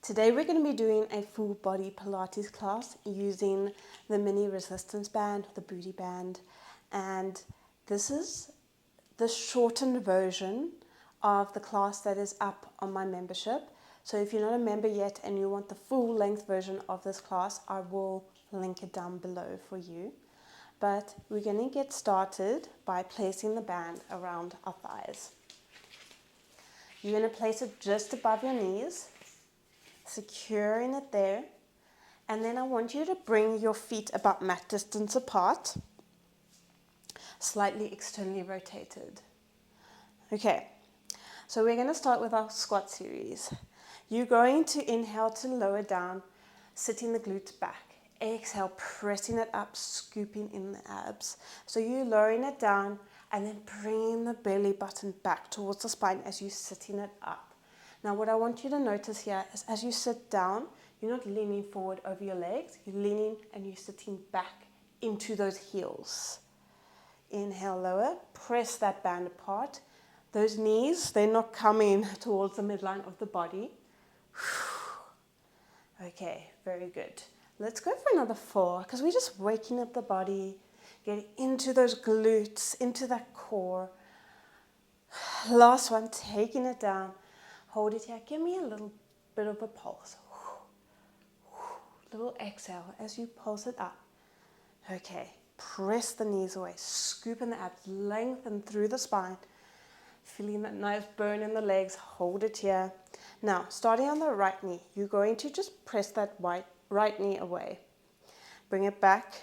Today we're going to be doing a full body Pilates class using the mini resistance band, the booty band, and this is the shortened version of the class that is up on my membership. So if you're not a member yet and you want the full length version of this class, I will link it down below for you. But we're going to get started by placing the band around our thighs. You're going to place it just above your knees, securing it there, and then I want you to bring your feet about mat distance apart, slightly externally rotated. Okay, so we're going to start with our squat series. You're going to inhale to lower down, sitting the glutes back. Exhale, pressing it up, scooping in the abs. So you're lowering it down and then bringing the belly button back towards the spine as you're sitting it up. Now what I want you to notice here is as you sit down, you're not leaning forward over your legs, you're leaning and you're sitting back into those heels. Inhale, lower, press that band apart. Those knees, they're not coming towards the midline of the body. Okay, very good. Let's go for another 4, because we're just waking up the body, getting into those glutes, into that core. Last one, taking it down. Hold it here. Give me a little bit of a pulse. Little exhale as you pulse it up. Okay, press the knees away. Scoop in the abs. Lengthen through the spine. Feeling that nice burn in the legs. Hold it here. Now, starting on the right knee, you're going to just press that right knee away. Bring it back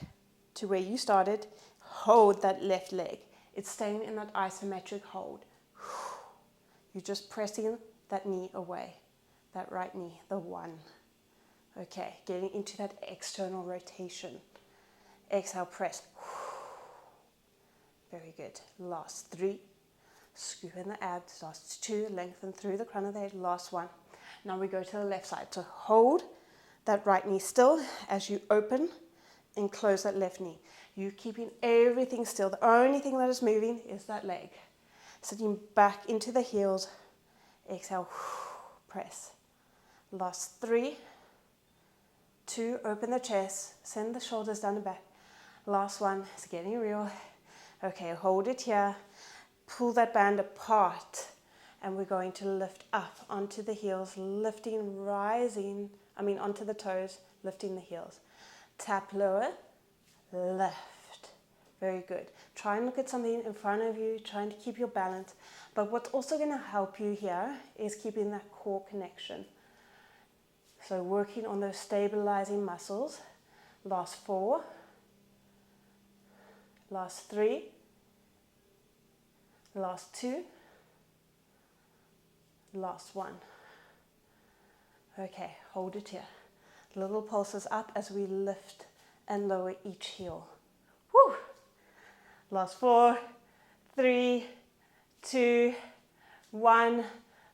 to where you started. Hold that left leg. It's staying in that isometric hold. You're just pressing that knee away, that right knee, the 1. Okay, getting into that external rotation. Exhale, press. Very good. Last 3. Scoop in the abs. Last 2. Lengthen through the crown of the head. Last 1. Now we go to the left side. So hold that right knee still as you open and close that left knee. You're keeping everything still. The only thing that is moving is that leg. Sitting back into the heels. Exhale, press. Last 3, 2, open the chest, send the shoulders down the back. Last 1, it's getting real. Okay, hold it here, pull that band apart, and we're going to lift up onto the heels, lifting, rising, onto the toes, lifting the heels. Tap lower, left. Very good. Try and look at something in front of you, trying to keep your balance. But what's also going to help you here is keeping that core connection. So working on those stabilizing muscles. Last 4. Last 3. Last 2. Last 1. Okay, hold it here. Little pulses up as we lift and lower each heel. Woo! Last 4, 3, 2, 1.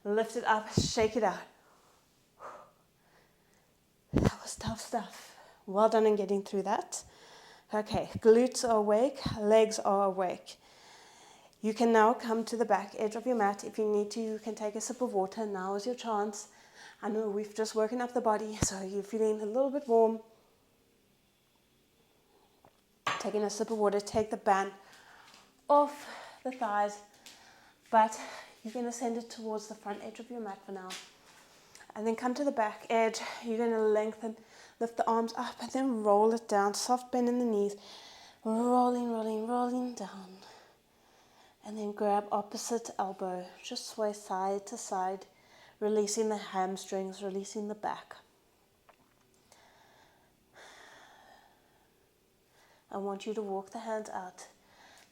Lift it up, shake it out. That was tough stuff. Well done in getting through that. Okay, glutes are awake, legs are awake. You can now come to the back edge of your mat. If you need to, you can take a sip of water. Now is your chance. I know we've just woken up the body, so you're feeling a little bit warm. Taking a sip of water, take the band off the thighs, but you're going to send it towards the front edge of your mat for now. And then come to the back edge. You're going to lengthen, lift the arms up, and then roll it down. Soft bend in the knees. Rolling, rolling, rolling down. And then grab opposite elbow. Just sway side to side, releasing the hamstrings, releasing the back. I want you to walk the hands out,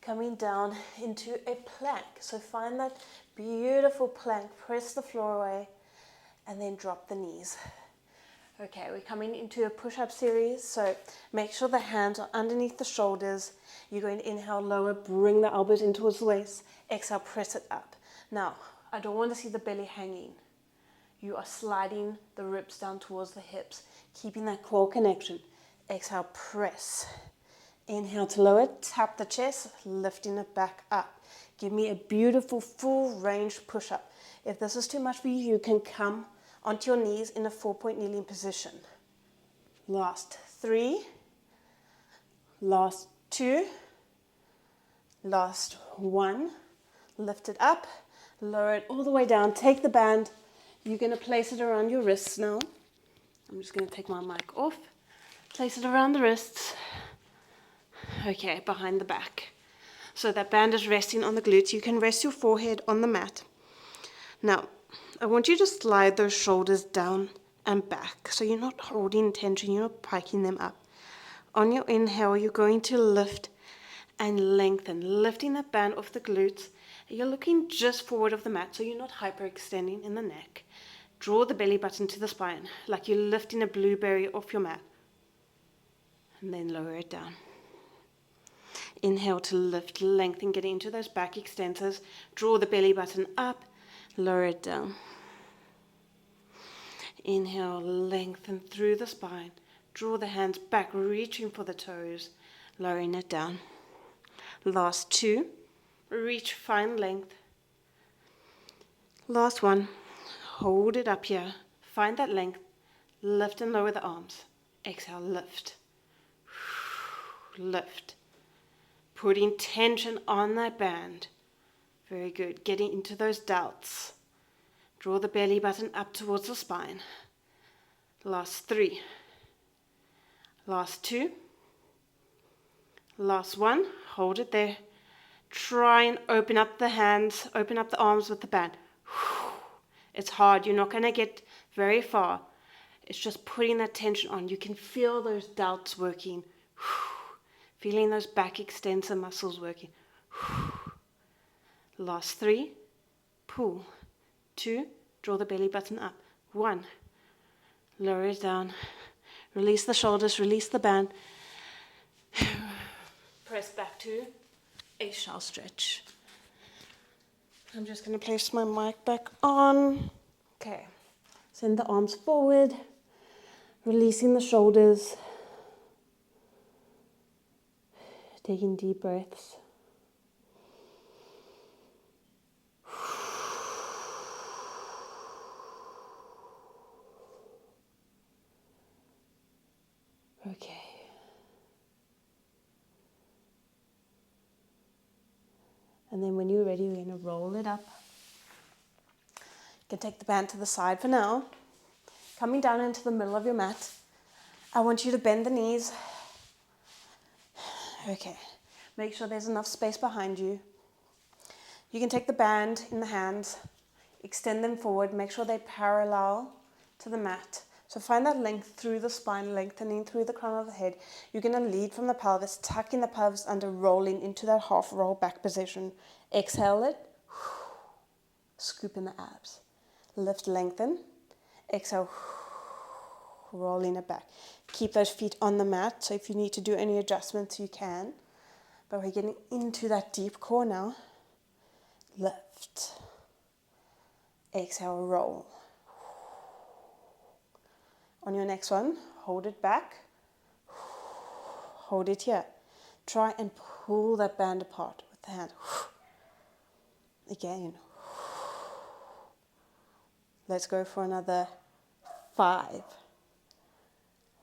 coming down into a plank. So find that beautiful plank, press the floor away, and then drop the knees. Okay, we're coming into a push-up series, so make sure the hands are underneath the shoulders. You're going to inhale, lower, bring the elbows in towards the waist. Exhale, press it up. Now, I don't want to see the belly hanging. You are sliding the ribs down towards the hips, keeping that core connection. Exhale, press. Inhale to lower, tap the chest, lifting it back up. Give me a beautiful full range push-up. If this is too much for you, you can come onto your knees in a 4-point kneeling position. Last 3, last 2, last 1. Lift it up, lower it all the way down. Take the band. You're going to place it around your wrists now. I'm just going to take my mic off. Place it around the wrists. Okay, behind the back. So that band is resting on the glutes. You can rest your forehead on the mat. Now, I want you to slide those shoulders down and back. So you're not holding tension, you're not piking them up. On your inhale, you're going to lift and lengthen, lifting that band off the glutes. You're looking just forward of the mat, so you're not hyperextending in the neck. Draw the belly button to the spine, like you're lifting a blueberry off your mat. And then lower it down. Inhale to lift, lengthen, get into those back extensors. Draw the belly button up, lower it down. Inhale, lengthen through the spine. Draw the hands back, reaching for the toes, lowering it down. Last 2. Reach, find length. Last 1. Hold it up here. Find that length. Lift and lower the arms. Exhale, lift. Lift. Putting tension on that band. Very good. Getting into those delts. Draw the belly button up towards the spine. Last 3. Last 2. Last 1. Hold it there. Try and open up the hands, open up the arms with the band. It's hard. You're not going to get very far. It's just putting that tension on. You can feel those delts working. Feeling those back extensor muscles working. Last 3. Pull. 2. Draw the belly button up. 1. Lower it down. Release the shoulders. Release the band. Press back to a shell stretch. I'm just going to place my mic back on. Okay. Send the arms forward. Releasing the shoulders. Taking deep breaths. Okay. And then when you're ready, we're going to roll it up. You can take the band to the side for now. Coming down into the middle of your mat. I want you to bend the knees. Okay. Make sure there's enough space behind you. You can take the band in the hands. Extend them forward. Make sure they're parallel to the mat. So find that length through the spine, lengthening through the crown of the head. You're going to lead from the pelvis, tucking the pelvis under, rolling into that half roll back position. Exhale it. Scoop in the abs. Lift, lengthen. Exhale. Rolling it back. Keep those feet on the mat. So if you need to do any adjustments, you can. But we're getting into that deep core now. Lift. Exhale, roll. On your next one, hold it back. Hold it here. Try and pull that band apart with the hand. Again. Let's go for another 5.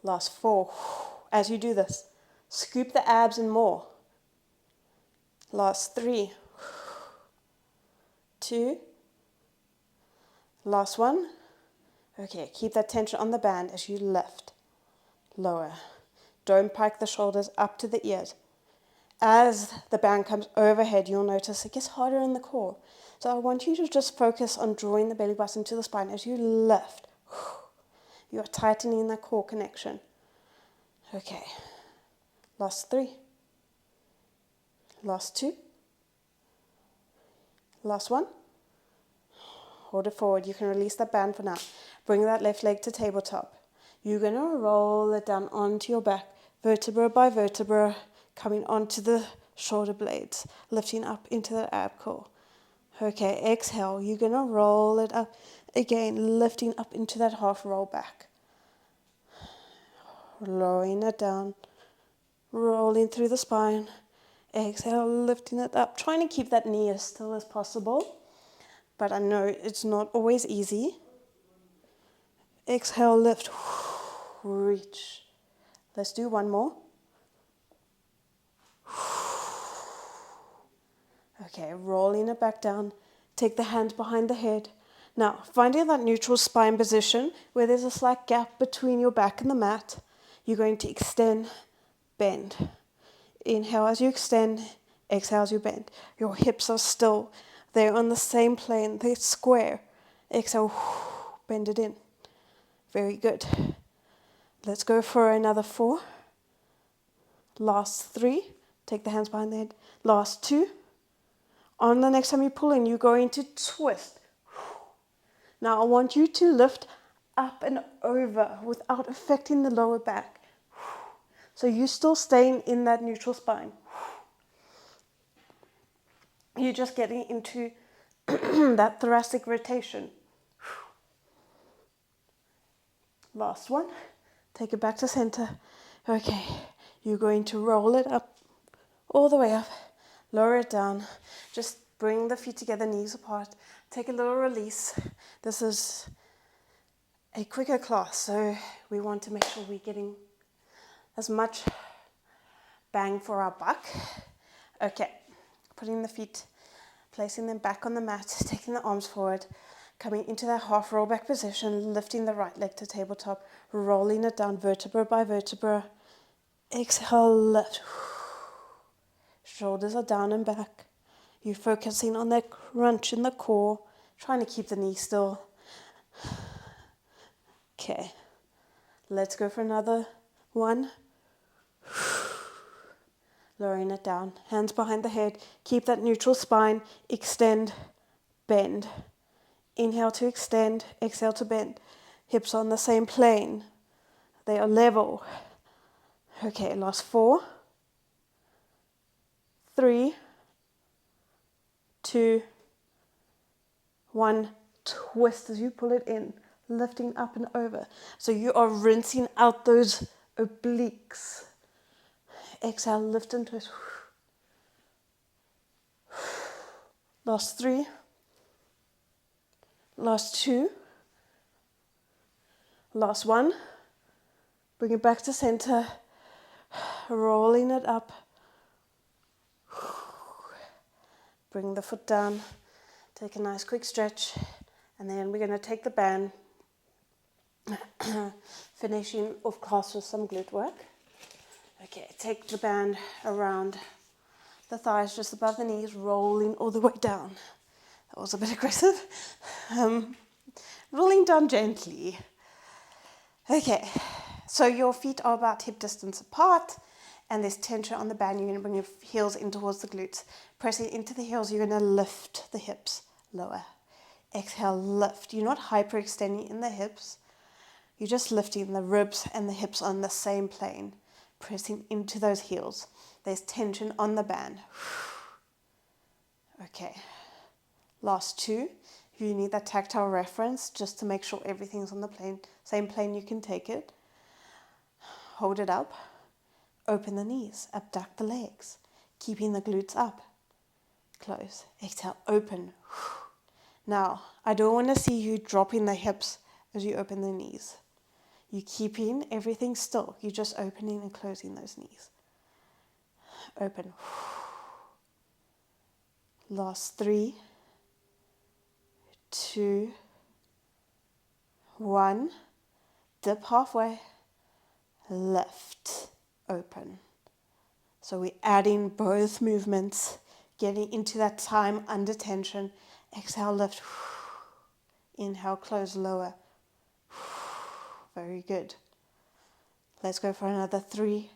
Last 4. As you do this, scoop the abs in more. Last 3. 2. Last 1. Okay, keep that tension on the band as you lift. Lower. Don't pike the shoulders up to the ears. As the band comes overhead, you'll notice it gets harder in the core. So I want you to just focus on drawing the belly button to the spine as you lift. You are tightening that core connection. Okay. Last 3. Last 2. Last 1. Hold it forward. You can release that band for now. Bring that left leg to tabletop. You're going to roll it down onto your back, vertebra by vertebra, coming onto the shoulder blades, lifting up into the ab core. Okay, exhale. You're going to roll it up again, lifting up into that half roll back. Lowering it down, rolling through the spine. Exhale, lifting it up. Trying to keep that knee as still as possible, but I know it's not always easy. Exhale, lift. Reach. Let's do one more. Okay, rolling it back down. Take the hand behind the head. Now, finding that neutral spine position where there's a slight gap between your back and the mat, you're going to extend, bend. Inhale as you extend, exhale as you bend. Your hips are still. They're on the same plane. They're square. Exhale, bend it in. Very good. Let's go for another 4. Last 3. Take the hands behind the head. Last 2. On the next time you pull in, you're going to twist. Now I want you to lift up and over without affecting the lower back. So you're still staying in that neutral spine. You're just getting into that thoracic rotation. Last one. Take it back to center. Okay, you're going to roll it up, all the way up. Lower it down. Just bring the feet together, knees apart. Take a little release. This is a quicker class, so we want to make sure we're getting as much bang for our buck. Okay, putting the feet, placing them back on the mat, taking the arms forward, coming into that half roll back position, lifting the right leg to tabletop, rolling it down vertebra by vertebra. Exhale, lift. Shoulders are down and back. You're focusing on that crunch in the core, trying to keep the knee still. Okay, let's go for another 1. Lowering it down, hands behind the head. Keep that neutral spine. Extend, bend. Inhale to extend, exhale to bend. Hips on the same plane. They are level. Okay, last 4. 3, 2, 1. Twist as you pull it in, lifting up and over. So you are rinsing out those obliques. Exhale, lift and twist. Last 3. Last 2. Last 1. Bring it back to center. Rolling it up. Bring the foot down. Take a nice quick stretch. And then we're going to take the band. Finishing off class with some glute work. Okay, take the band around the thighs, just above the knees, rolling all the way down. That was a bit aggressive. Rolling down gently. Okay, so your feet are about hip distance apart, and there's tension on the band. You're going to bring your heels in towards the glutes. Pressing into the heels, you're going to lift the hips lower. Exhale, lift. You're not hyperextending in the hips. You're just lifting the ribs and the hips on the same plane. Pressing into those heels. There's tension on the band. Okay. Last 2. If you need that tactile reference, just to make sure everything's on the same plane, you can take it. Hold it up. Open the knees. Abduct the legs. Keeping the glutes up. Close. Exhale. Open. Now, I don't want to see you dropping the hips as you open the knees. You're keeping everything still. You're just opening and closing those knees. Open. Last 3, 2, 1. Dip halfway. Lift. Open. So we're adding both movements, getting into that time under tension. Exhale, lift. Inhale, close, lower. Very good. Let's go for another 3,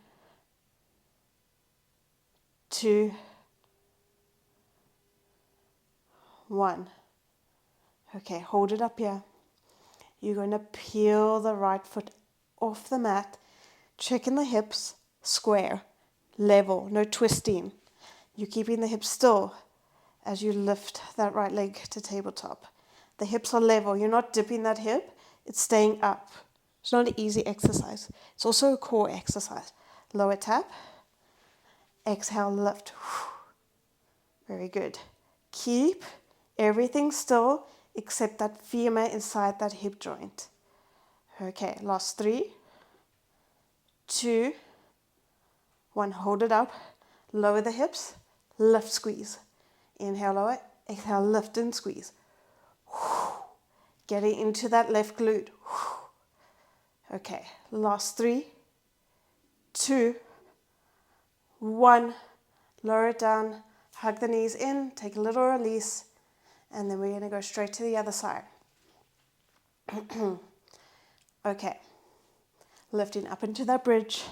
2, 1. Okay, hold it up here. You're going to peel the right foot off the mat. Check in the hips, square, level, no twisting. You're keeping the hips still as you lift that right leg to tabletop. The hips are level. You're not dipping that hip. It's staying up. It's not an easy exercise. It's also a core exercise. Lower tap. Exhale, lift. Very good. Keep everything still except that femur inside that hip joint. Okay, last 3, 2, 1. Hold it up. Lower the hips. Lift, squeeze. Inhale, lower. Exhale, lift and squeeze. Getting into that left glute. Okay, last 3, 2, 1. Lower it down. Hug the knees in. Take a little release. And then we're going to go straight to the other side. Okay. Lifting up into that bridge.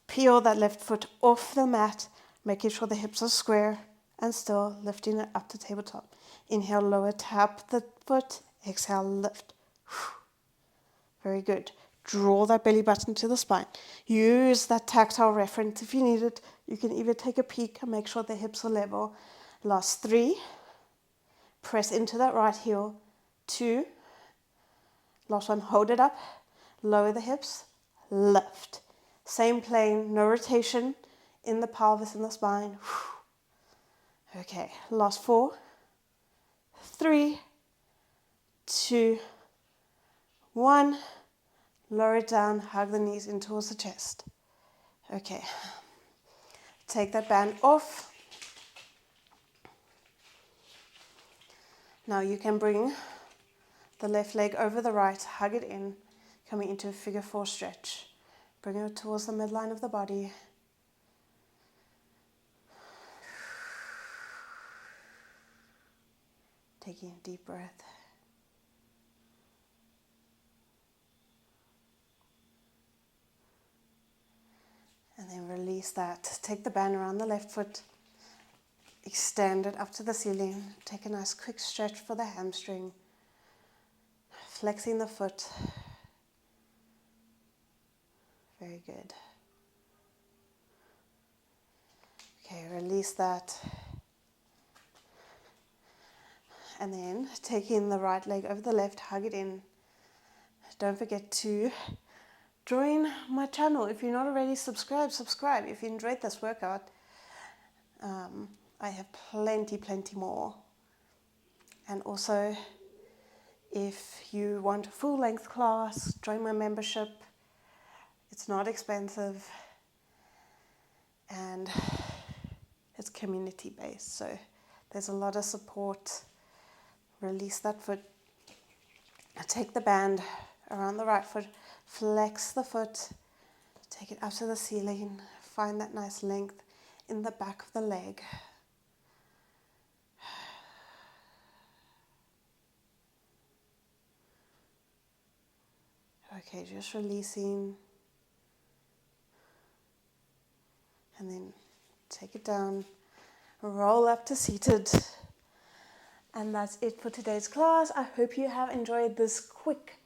Peel that left foot off the mat. Making sure the hips are square. And still lifting it up to tabletop. Inhale, lower, tap the foot. Exhale, lift. Very good. Draw that belly button to the spine. Use that tactile reference if you need it. You can even take a peek and make sure the hips are level. Last 3. Press into that right heel. 2. Last 1. Hold it up. Lower the hips. Lift. Same plane. No rotation in the pelvis and the spine. Okay. Last 4. 3. 2. 1. Lower it down. Hug the knees in towards the chest. Okay. Take that band off. Now you can bring the left leg over the right, hug it in, coming into a figure 4 stretch. Bring it towards the midline of the body. Taking a deep breath. And then release that. Take the band around the left foot. Extend it up to the ceiling. Take a nice quick stretch for the hamstring. Flexing the foot. Very good. Okay, release that. And then taking the right leg over the left, hug it in. Don't forget to join my channel. If you're not already subscribed, subscribe. If you enjoyed this workout, I have plenty more. And also, if you want a full-length class, join my membership. It's not expensive and it's community-based, so there's a lot of support. Release that foot. Take the band around the right foot, flex the foot, take it up to the ceiling, find that nice length in the back of the leg. Okay, just releasing. And then take it down, roll up to seated. And that's it for today's class. I hope you have enjoyed this quick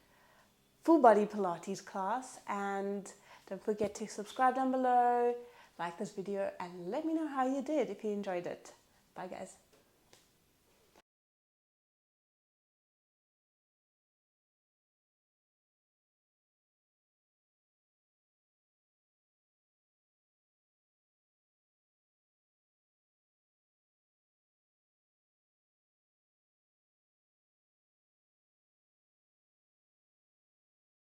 full body Pilates class. And don't forget to subscribe down below, like this video, and let me know how you did if you enjoyed it. Bye guys.